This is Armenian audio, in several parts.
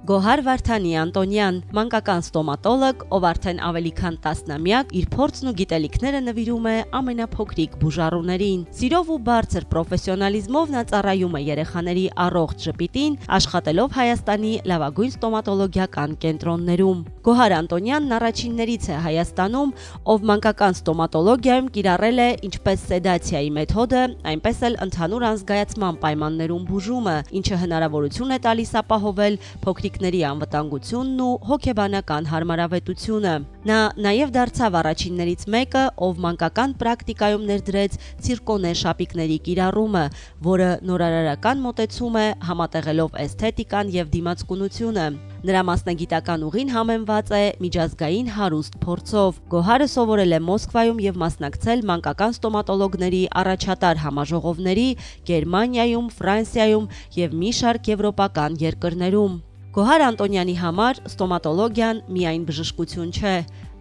Գոհար Վարդանի Անտոնյան, մանկական ստոմատոլոգ, ով արդեն ավելի քան 10 իր փորձն ու գիտելիքները նվիրում է ամենափոքրիկ բուժառուներին։ Սիրով ու բարձր պրոֆեսիոնալիզմով նա ծառայում է երեխաների առողջ ժպիտին, աշխատելով Հայաստանի լավագույն ստոմատոլոգիական կենտրոններում։ Գոհար Անտոնյանն առաջիններից է Հայաստանում, ով մանկական ստոմատոլոգիայում կիրառել է ինչպես սեդացիայի մեթոդը, այնպես էլ ընդհանուր անզգայացման պայմաններում բուժումը, ինչը հնարավորություն է տալիս ապահովել փոքրիկների անվտանգությունն ու հոգեբանական հարմարավետությունը։ Նա նաև դարձավ առաջիններից մեկը, ով մանկական պրակտիկայում ներդրեց ցիրկոնե շապիկների կիրառումը, որը նորարարական մոտեցում է, համատեղելով էսթետիկան եւ դիմացկունությունը։ Նրա մասնագիտական ուղին համեմված է միջազգային հարուստ փորձով։ Գոհարը սովորել է Մոսկվայում եւ մասնակցել մանկական ստոմատոլոգների առաջատար համաժողովների Գերմանիայում, Ֆրանսիայում եւ մի շարք եվրոպական երկրներում։ Գոհար Անտոնյանի համար ստոմատոլոգիան միայն բժշկություն չէ,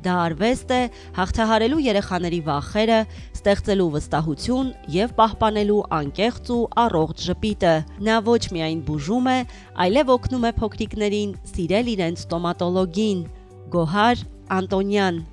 դա արվեստ է հաղթահարելու երեխաների վախերը, ստեղծելու վստահություն եւ պահպանելու անկեղծ ու առողջ ժպիտը։ Նա ոչ միայն բուժում է, այլև օգնում է փոքրիկներին սիրել իրենց ստոմատոլոգին։ Գոհար Անտոնյան։